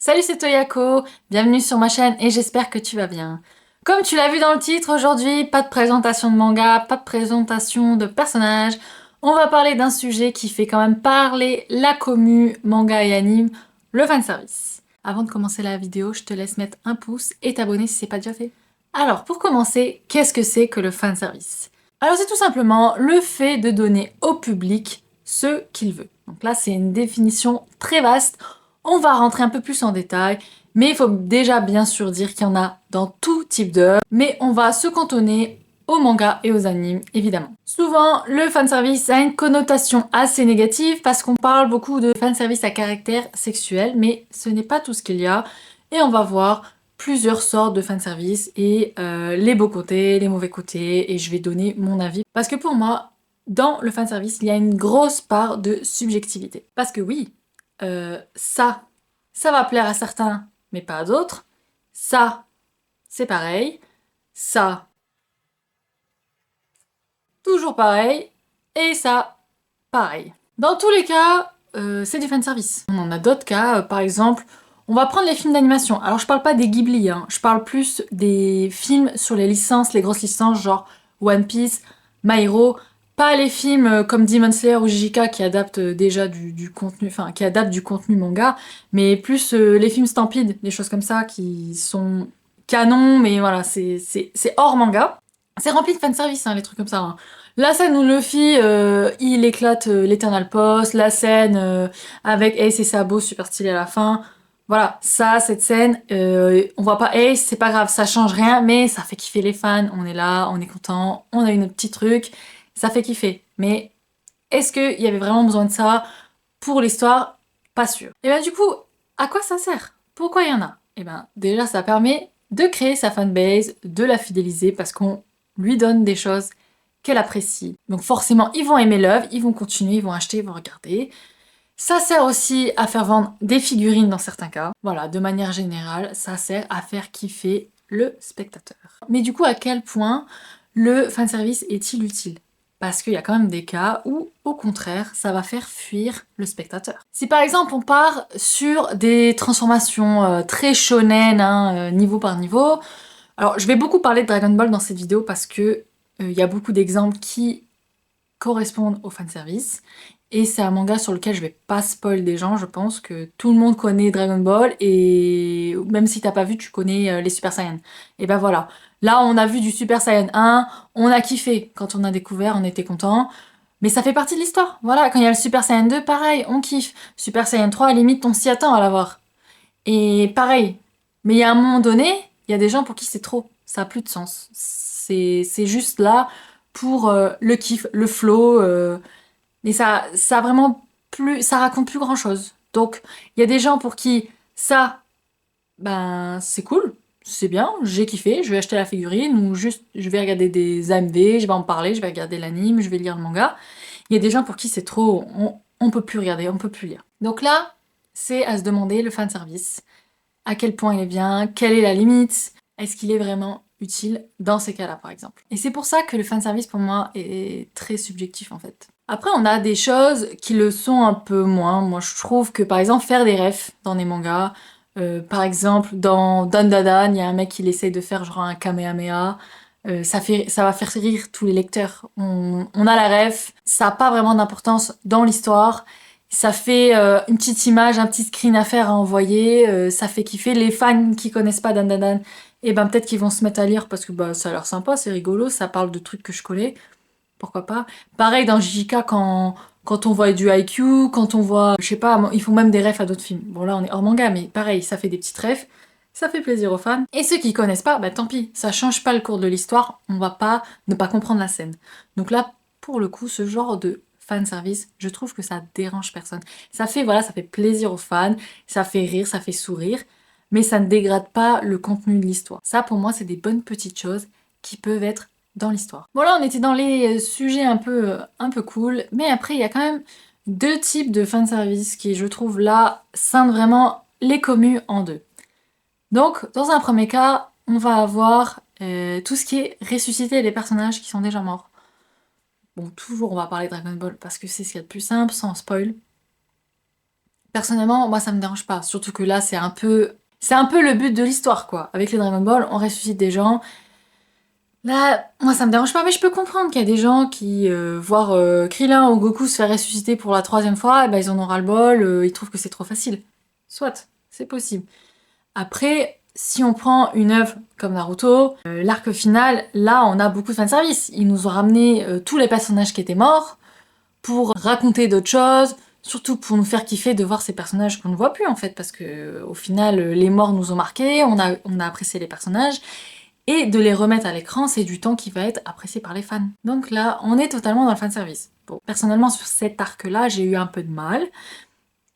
Salut, c'est Toyako, bienvenue sur ma chaîne et j'espère que tu vas bien. Comme tu l'as vu dans le titre, aujourd'hui, pas de présentation de manga, pas de présentation de personnages. On va parler d'un sujet qui fait quand même parler la commu manga et anime, le fanservice. Avant de commencer la vidéo, je te laisse mettre un pouce et t'abonner si c'est pas déjà fait. Alors, pour commencer, qu'est-ce que c'est que le fanservice? Alors, c'est tout simplement le fait de donner au public ce qu'il veut. Donc là, c'est une définition très vaste. On va rentrer un peu plus en détail, mais il faut déjà bien sûr dire qu'il y en a dans tout type d'œuvres, mais on va se cantonner aux mangas et aux animes, évidemment. Souvent, le fanservice a une connotation assez négative parce qu'on parle beaucoup de fanservice à caractère sexuel, mais ce n'est pas tout ce qu'il y a, et on va voir plusieurs sortes de fanservice et les beaux côtés, les mauvais côtés, et je vais donner mon avis. Parce que pour moi, dans le fanservice, il y a une grosse part de subjectivité. Parce que oui, ça va plaire à certains, mais pas à d'autres. Ça, c'est pareil. Ça, toujours pareil. Et ça, pareil. Dans tous les cas, c'est du fanservice. On en a d'autres cas, par exemple, on va prendre les films d'animation. Alors je parle pas des Ghibli, hein. Je parle plus des films sur les licences, les grosses licences, genre One Piece, My Hero. Pas les films comme Demon Slayer ou JJK qui adaptent déjà du contenu, enfin qui adaptent du contenu manga, mais plus les films Stampede, des choses comme ça qui sont canons, mais voilà, c'est hors manga. C'est rempli de fanservice, hein, les trucs comme ça, hein. La scène où Luffy, il éclate l'Eternal Post, la scène avec Ace et Sabo super stylé à la fin. Voilà, ça, cette scène, on voit pas Ace, c'est pas grave, ça change rien, mais ça fait kiffer les fans. On est là, on est content, on a eu notre petit truc, ça fait kiffer. Mais est-ce qu'il y avait vraiment besoin de ça pour l'histoire? Pas sûr. Et bien du coup, à quoi ça sert? Pourquoi il y en a? Et ben déjà, ça permet de créer sa fanbase, de la fidéliser parce qu'on lui donne des choses qu'elle apprécie. Donc forcément, ils vont aimer l'œuvre, ils vont continuer, ils vont acheter, ils vont regarder. Ça sert aussi à faire vendre des figurines dans certains cas. Voilà, de manière générale, ça sert à faire kiffer le spectateur. Mais du coup, à quel point le fanservice est-il utile? Parce qu'il y a quand même des cas où, au contraire, ça va faire fuir le spectateur. Si par exemple on part sur des transformations très shonen, hein, niveau par niveau, alors je vais beaucoup parler de Dragon Ball dans cette vidéo parce que il y a beaucoup d'exemples qui correspondent au fanservice. Et c'est un manga sur lequel je vais pas spoil des gens, je pense que tout le monde connaît Dragon Ball et même si t'as pas vu, tu connais les Super Saiyan. Et ben voilà, là on a vu du Super Saiyan 1, on a kiffé. Quand on a découvert, on était content. Mais ça fait partie de l'histoire. Voilà, quand il y a le Super Saiyan 2, pareil, on kiffe. Super Saiyan 3, à la limite, on s'y attend à l'avoir. Et pareil. Mais il y a un moment donné, il y a des gens pour qui c'est trop. Ça a plus de sens. C'est juste là pour le kiff, le flow. Mais ça a vraiment plus, ça raconte plus grand chose. Donc, il y a des gens pour qui ça, ben, c'est cool, c'est bien, j'ai kiffé, je vais acheter la figurine ou juste je vais regarder des AMV, je vais en parler, je vais regarder l'anime, je vais lire le manga. Il y a des gens pour qui c'est trop, on peut plus regarder, on peut plus lire. Donc là, c'est à se demander le fanservice. À quel point il est bien, quelle est la limite, est-ce qu'il est vraiment utile dans ces cas-là par exemple. Et c'est pour ça que le fanservice pour moi est très subjectif en fait. Après on a des choses qui le sont un peu moins. Moi je trouve que par exemple faire des refs dans des mangas, par exemple dans Dan Da Dan, il y a un mec qui essaye de faire genre un Kamehameha, ça va faire rire tous les lecteurs. On a la ref, ça n'a pas vraiment d'importance dans l'histoire. Ça fait une petite image, un petit screen à faire à envoyer, ça fait kiffer. Les fans qui connaissent pas Dan Dan Dan, et ben peut-être qu'ils vont se mettre à lire parce que bah, ça a l'air sympa, c'est rigolo, ça parle de trucs que je connais, pourquoi pas. Pareil dans JJK quand on voit du IQ, quand on voit, je sais pas, ils font même des refs à d'autres films. Bon là on est hors manga, mais pareil, ça fait des petites refs, ça fait plaisir aux fans. Et ceux qui connaissent pas, bah tant pis, ça change pas le cours de l'histoire, on va pas ne pas comprendre la scène. Donc là, pour le coup, ce genre de fanservice, je trouve que ça dérange personne. Ça fait, voilà, ça fait plaisir aux fans, ça fait rire, ça fait sourire, mais ça ne dégrade pas le contenu de l'histoire. Ça, pour moi, c'est des bonnes petites choses qui peuvent être dans l'histoire. Bon là, on était dans les sujets un peu cool, mais après, il y a quand même deux types de fanservice qui, je trouve, là, scindent vraiment les communes en deux. Donc, dans un premier cas, on va avoir tout ce qui est ressusciter les personnages qui sont déjà morts. Bon, toujours on va parler de Dragon Ball parce que c'est ce qu'il y a de plus simple, sans spoil. Personnellement, moi ça me dérange pas, surtout que là c'est un peu le but de l'histoire quoi. Avec les Dragon Ball, on ressuscite des gens. Là, moi ça me dérange pas, mais je peux comprendre qu'il y a des gens qui, voir Krillin ou Goku se faire ressusciter pour la troisième fois, eh ben, ils en ont ras-le-bol, ils trouvent que c'est trop facile. Soit, c'est possible. Après, si on prend une œuvre comme Naruto, l'arc final, là on a beaucoup de fanservice. Ils nous ont ramené tous les personnages qui étaient morts pour raconter d'autres choses, surtout pour nous faire kiffer de voir ces personnages qu'on ne voit plus en fait, parce que au final les morts nous ont marqués, on a apprécié les personnages, et de les remettre à l'écran, c'est du temps qui va être apprécié par les fans. Donc là, on est totalement dans le fanservice. Bon, personnellement, sur cet arc-là, j'ai eu un peu de mal,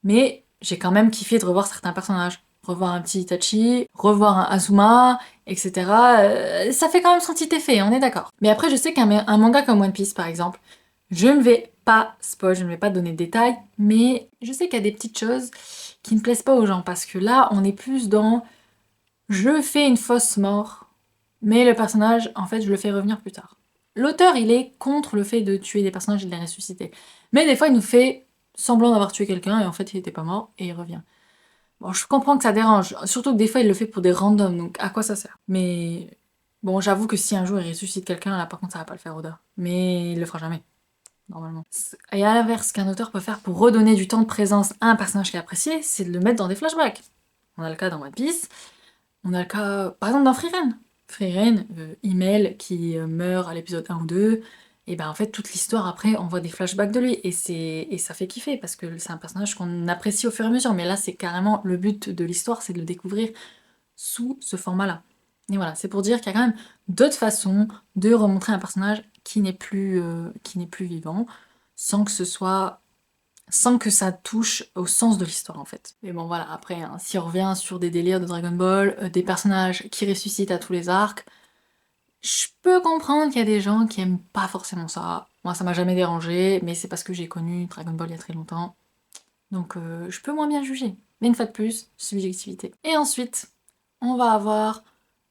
mais j'ai quand même kiffé de revoir certains personnages. Revoir un petit Itachi, revoir un Azuma, etc. Ça fait quand même son petit effet, on est d'accord. Mais après, je sais qu'un manga comme One Piece, par exemple, je ne vais pas spoil, je ne vais pas donner de détails, mais je sais qu'il y a des petites choses qui ne plaisent pas aux gens, parce que là, on est plus dans je fais une fausse mort, mais le personnage, en fait, je le fais revenir plus tard. L'auteur, il est contre le fait de tuer des personnages et de les ressusciter. Mais des fois, il nous fait semblant d'avoir tué quelqu'un et en fait, il était pas mort et il revient. Bon, je comprends que ça dérange, surtout que des fois, il le fait pour des randoms, donc à quoi ça sert? Mais bon, j'avoue que si un jour il ressuscite quelqu'un, là, par contre, ça va pas le faire Oda. Mais il le fera jamais, normalement. Et à l'inverse, ce qu'un auteur peut faire pour redonner du temps de présence à un personnage qu'il a apprécié, c'est de le mettre dans des flashbacks. On a le cas dans One Piece, on a le cas, par exemple, dans Frieren. Frieren, Himmel qui meurt à l'épisode 1 ou 2, et ben en fait toute l'histoire après on voit des flashbacks de lui et ça fait kiffer parce que c'est un personnage qu'on apprécie au fur et à mesure, mais là c'est carrément le but de l'histoire, c'est de le découvrir sous ce format-là. Et voilà, c'est pour dire qu'il y a quand même d'autres façons de remontrer un personnage qui n'est plus vivant, sans que ce soit sans que ça touche au sens de l'histoire en fait. Mais bon voilà, après, hein, si on revient sur des délires de Dragon Ball, des personnages qui ressuscitent à tous les arcs, je peux comprendre qu'il y a des gens qui aiment pas forcément ça. Moi ça m'a jamais dérangé, mais c'est parce que j'ai connu Dragon Ball il y a très longtemps. Donc je peux moins bien juger. Mais une fois de plus, subjectivité. Et ensuite, on va avoir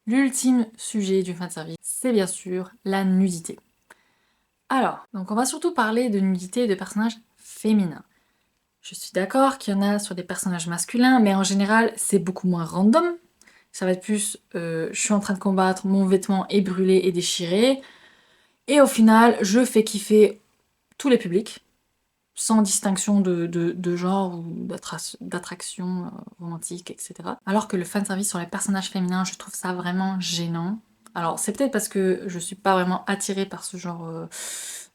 l'ultime sujet du fanservice, c'est bien sûr la nudité. Alors, donc on va surtout parler de nudité et de personnages féminins. Je suis d'accord qu'il y en a sur des personnages masculins, mais en général, c'est beaucoup moins random. Ça va être plus, je suis en train de combattre, mon vêtement est brûlé et déchiré, et au final, je fais kiffer tous les publics, sans distinction de genre ou d'attraction romantique, etc. Alors que le fanservice sur les personnages féminins, je trouve ça vraiment gênant. Alors, c'est peut-être parce que je suis pas vraiment attirée par ce genre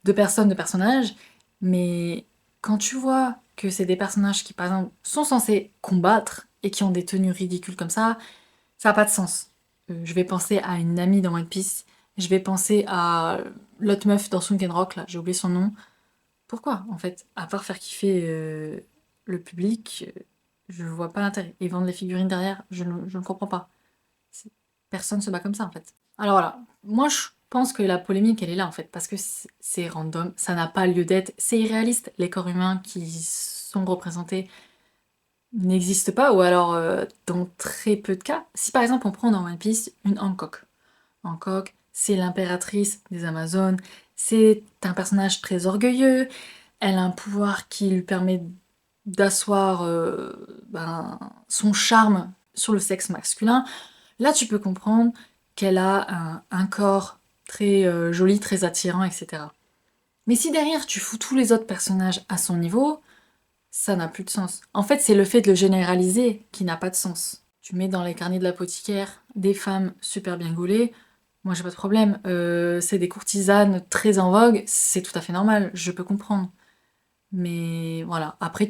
de personnes, de personnages, mais quand tu vois que c'est des personnages qui, par exemple, sont censés combattre et qui ont des tenues ridicules comme ça n'a pas de sens. Je vais penser à une amie dans One Piece, je vais penser à l'autre meuf dans Sunken Rock, là, j'ai oublié son nom. Pourquoi, en fait? À part faire kiffer le public, je vois pas l'intérêt. Et vendre les figurines derrière, je ne comprends pas. Personne se bat comme ça, en fait. Alors voilà, moi je pense que la polémique, elle est là, en fait, parce que c'est random, ça n'a pas lieu d'être, c'est irréaliste. Les corps humains qui sont représentés n'existent pas, ou alors dans très peu de cas. Si par exemple on prend dans One Piece une Hancock. Hancock, c'est l'impératrice des Amazones, c'est un personnage très orgueilleux, elle a un pouvoir qui lui permet d'asseoir son charme sur le sexe masculin. Là, tu peux comprendre qu'elle a un corps très joli, très attirant, etc. Mais si derrière tu fous tous les autres personnages à son niveau, ça n'a plus de sens. En fait, c'est le fait de le généraliser qui n'a pas de sens. Tu mets dans les carnets de l'apothicaire des femmes super bien gaulées, moi j'ai pas de problème. C'est des courtisanes très en vogue, c'est tout à fait normal, je peux comprendre. Mais voilà, après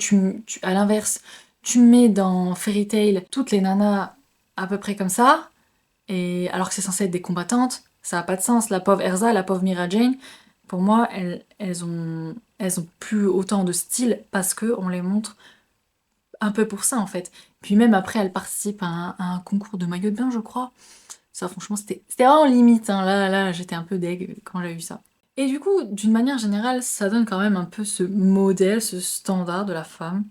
à l'inverse, tu mets dans Fairy Tail toutes les nanas à peu près comme ça, et alors que c'est censé être des combattantes, ça a pas de sens. La pauvre Erza, la pauvre Mira Jane, pour moi, elles ont plus autant de style parce que on les montre un peu pour ça en fait. Puis même après, elles participent à un concours de maillot de bain, je crois. Ça, franchement, c'était vraiment limite. Hein. Là, j'étais un peu deg quand j'ai vu ça. Et du coup, d'une manière générale, ça donne quand même un peu ce modèle, ce standard de la femme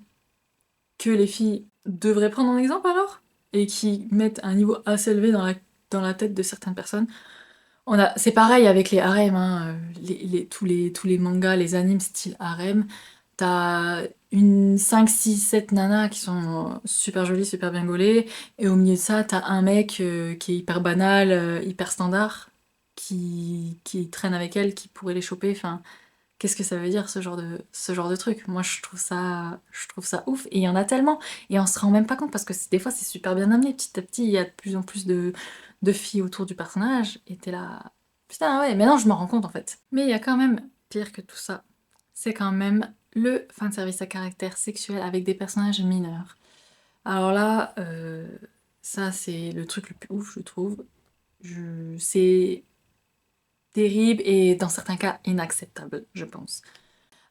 que les filles devraient prendre en exemple alors, et qui mettent un niveau assez élevé dans la tête de certaines personnes. C'est pareil avec les harems, hein, tous les mangas, les animes style harem. t'as une 5, 6, 7 nanas qui sont super jolies, super bien gaulées, et au milieu de ça, t'as un mec qui est hyper banal, hyper standard, qui traîne avec elle, qui pourrait les choper, enfin, qu'est-ce que ça veut dire ce genre de truc? Moi je trouve ça ouf, et il y en a tellement, et on se rend même pas compte, parce que des fois c'est super bien amené, petit à petit, il y a de plus en plus de filles autour du personnage, et t'es là... Putain ouais, maintenant je m'en rends compte en fait. Mais il y a quand même pire que tout ça, c'est quand même le fanservice à caractère sexuel avec des personnages mineurs. Alors là, ça c'est le truc le plus ouf, je trouve. C'est terrible et dans certains cas inacceptable, je pense.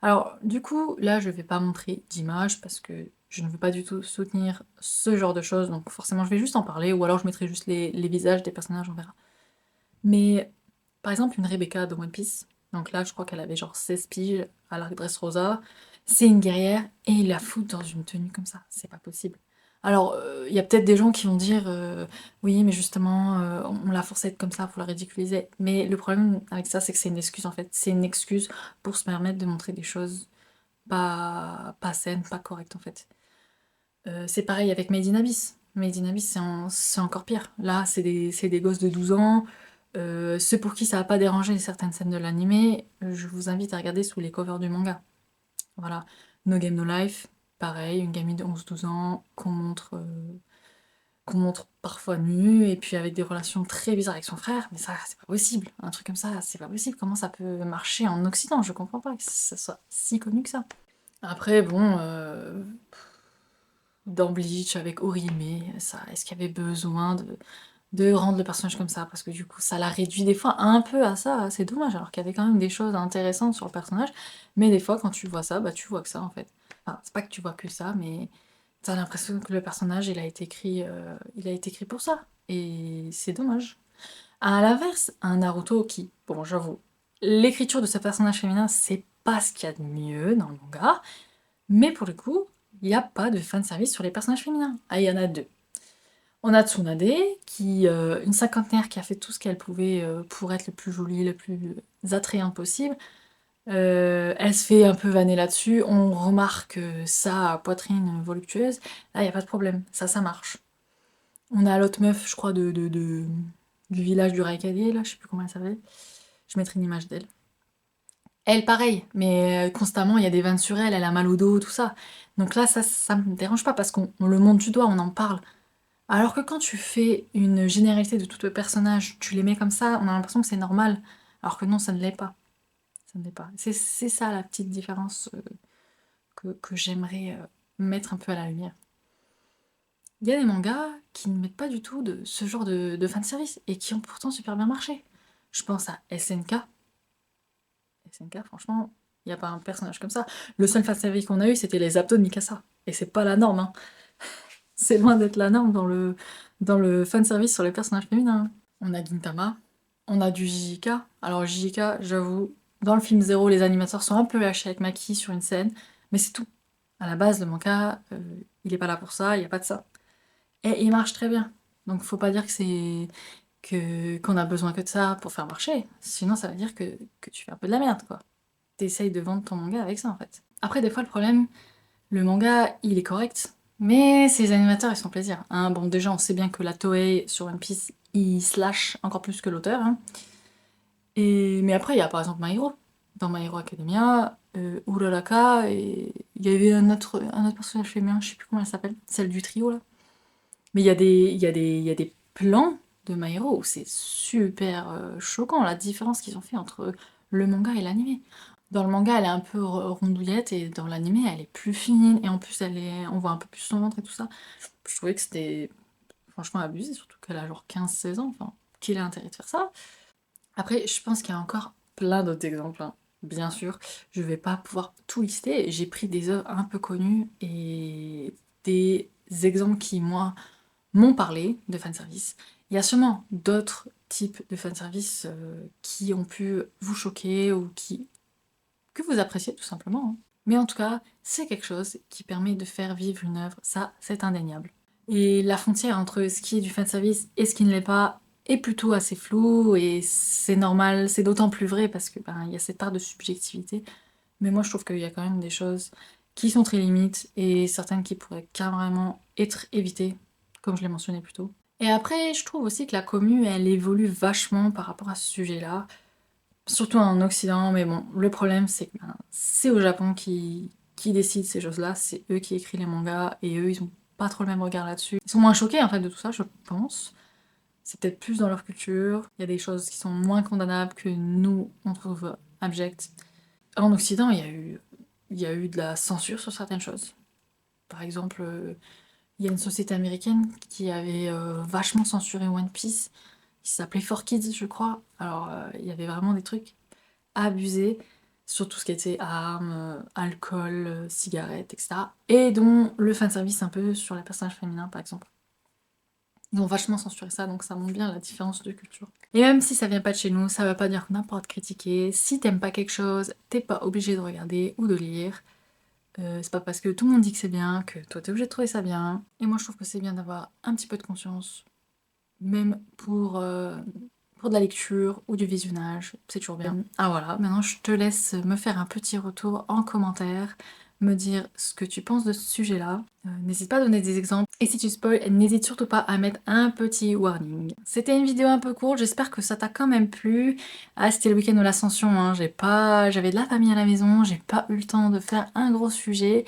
Alors du coup, là je vais pas montrer d'image parce que je ne veux pas du tout soutenir ce genre de choses, donc forcément je vais juste en parler, ou alors je mettrai juste les visages des personnages, on verra. Mais par exemple une Rebecca de One Piece, donc là je crois qu'elle avait genre 16 piges à l'arc Dressrosa, c'est une guerrière et il la fout dans une tenue comme ça, c'est pas possible. Alors il y a peut-être des gens qui vont dire oui mais justement on l'a forcée à être comme ça pour la ridiculiser, mais le problème avec ça c'est que c'est une excuse en fait, c'est une excuse pour se permettre de montrer des choses pas saines, pas correctes en fait. C'est pareil avec Made in Abyss. Made in Abyss, c'est encore pire. Là, c'est des gosses de 12 ans. Ceux pour qui ça va pas déranger certaines scènes de l'animé, je vous invite à regarder sous les covers du manga. Voilà. No Game No Life, pareil, une gamine de 11-12 ans qu'on montre parfois nue, et puis avec des relations très bizarres avec son frère, mais ça, c'est pas possible. Un truc comme ça, c'est pas possible. Comment ça peut marcher en Occident? Je comprends pas que ça soit si connu que ça. Après, bon, dans Bleach avec Orihime, ça, est-ce qu'il y avait besoin de rendre le personnage comme ça? Parce que du coup, ça l'a réduit des fois un peu à ça, c'est dommage, alors qu'il y avait quand même des choses intéressantes sur le personnage, mais des fois, quand tu vois ça, bah tu vois que ça, en fait. Enfin, c'est pas que tu vois que ça, mais t'as l'impression que le personnage, il a été écrit pour ça, et c'est dommage. À l'inverse, un Naruto qui, bon, j'avoue, l'écriture de ce personnage féminin, c'est pas ce qu'il y a de mieux dans le manga, mais pour le coup, il n'y a pas de fanservice sur les personnages féminins. Ah, il y en a deux. On a Tsunade, une cinquantenaire qui a fait tout ce qu'elle pouvait pour être le plus jolie, le plus attrayante possible. Elle se fait un peu vanner là-dessus, on remarque sa poitrine voluptueuse. Là, il n'y a pas de problème, ça marche. On a l'autre meuf, je crois, du village du Raikage, là, je sais plus comment elle s'appelle. Je mettrai une image d'elle. Elle, pareil, mais constamment, il y a des vannes sur elle, elle a mal au dos, tout ça. Donc là, ça me dérange pas parce qu'on le montre du doigt, on en parle. Alors que quand tu fais une généralité de tous les personnages, tu les mets comme ça, on a l'impression que c'est normal. Alors que non, ça ne l'est pas. Ça ne l'est pas. C'est ça la petite différence que j'aimerais mettre un peu à la lumière. Il y a des mangas qui ne mettent pas du tout de ce genre de fanservice et qui ont pourtant super bien marché. Je pense à SNK. SNK, franchement, il n'y a pas un personnage comme ça. Le seul fanservice qu'on a eu, c'était les abdos de Mikasa. Et c'est pas la norme, hein. C'est loin d'être la norme dans le fanservice sur les personnages féminins. On a Gintama, on a du JJK. Alors JJK, j'avoue, dans le film Zéro, les animateurs sont un peu lâchés avec Maki sur une scène, mais c'est tout. À la base, le manga, il est pas là pour ça, il n'y a pas de ça. Et il marche très bien. Donc faut pas dire que c'est qu'on a besoin que de ça pour faire marcher. Sinon ça veut dire que tu fais un peu de la merde, quoi. T'essayes de vendre ton manga avec ça, en fait. Après, des fois, le problème, le manga, il est correct, mais ces animateurs, ils sont plaisir. Hein. Bon, déjà, on sait bien que la Toei sur One Piece, il slash encore plus que l'auteur. Hein. Mais après, il y a par exemple My Hero. Dans My Hero Academia, Uraraka, et il y avait un autre personnage féminin, je sais plus comment elle s'appelle, celle du trio, là. Mais il y a des plans de My Hero où c'est super choquant, la différence qu'ils ont fait entre le manga et l'anime. Dans le manga, elle est un peu rondouillette et dans l'anime, elle est plus fine et en plus, on voit un peu plus son ventre et tout ça. Je trouvais que c'était franchement abusé, surtout qu'elle a genre 15-16 ans. Enfin, quel est l'intérêt de faire ça? Après, je pense qu'il y a encore plein d'autres exemples, hein. Bien sûr, je vais pas pouvoir tout lister. J'ai pris des œuvres un peu connues et des exemples qui, moi, m'ont parlé de fanservice. Il y a sûrement d'autres types de fanservice qui ont pu vous choquer ou que vous appréciez tout simplement. Hein. Mais en tout cas, c'est quelque chose qui permet de faire vivre une œuvre, ça c'est indéniable. Et la frontière entre ce qui est du fanservice et ce qui ne l'est pas est plutôt assez floue et c'est normal, c'est d'autant plus vrai parce que il y a cette part de subjectivité Mais moi je trouve qu'il y a quand même des choses qui sont très limites et certaines qui pourraient carrément être évitées, comme je l'ai mentionné plus tôt. Et après, je trouve aussi que la commu, elle évolue vachement par rapport à ce sujet-là, surtout en Occident, mais bon, le problème c'est que c'est au Japon qui décide ces choses-là, c'est eux qui écrivent les mangas, et eux ils ont pas trop le même regard là-dessus. Ils sont moins choqués en fait de tout ça, je pense. C'est peut-être plus dans leur culture, il y a des choses qui sont moins condamnables que nous, on trouve abjectes. En Occident, il y a eu de la censure sur certaines choses. Par exemple, il y a une société américaine qui avait vachement censuré One Piece, qui s'appelait 4Kids, je crois. Alors, il y avait vraiment des trucs abusés sur tout ce qui était armes, alcool, cigarettes, etc. Et dont le fanservice un peu sur les personnages féminins, par exemple. Ils ont vachement censuré ça, donc ça montre bien la différence de culture. Et même si ça vient pas de chez nous, ça veut pas dire qu'on n'a pas le droit de critiquer. Si t'aimes pas quelque chose, t'es pas obligé de regarder ou de lire. C'est pas parce que tout le monde dit que c'est bien que toi t'es obligé de trouver ça bien. Et moi je trouve que c'est bien d'avoir un petit peu de conscience, même pour de la lecture ou du visionnage, c'est toujours bien. Ah voilà, maintenant je te laisse me faire un petit retour en commentaire, me dire ce que tu penses de ce sujet-là. N'hésite pas à donner des exemples. Et si tu spoil, n'hésite surtout pas à mettre un petit warning. C'était une vidéo un peu courte, j'espère que ça t'a quand même plu. Ah, c'était le week-end de l'Ascension, hein. J'avais de la famille à la maison, j'ai pas eu le temps de faire un gros sujet.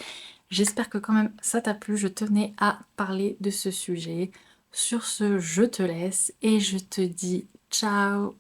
J'espère que quand même ça t'a plu, je tenais à parler de ce sujet. Sur ce, je te laisse et je te dis ciao!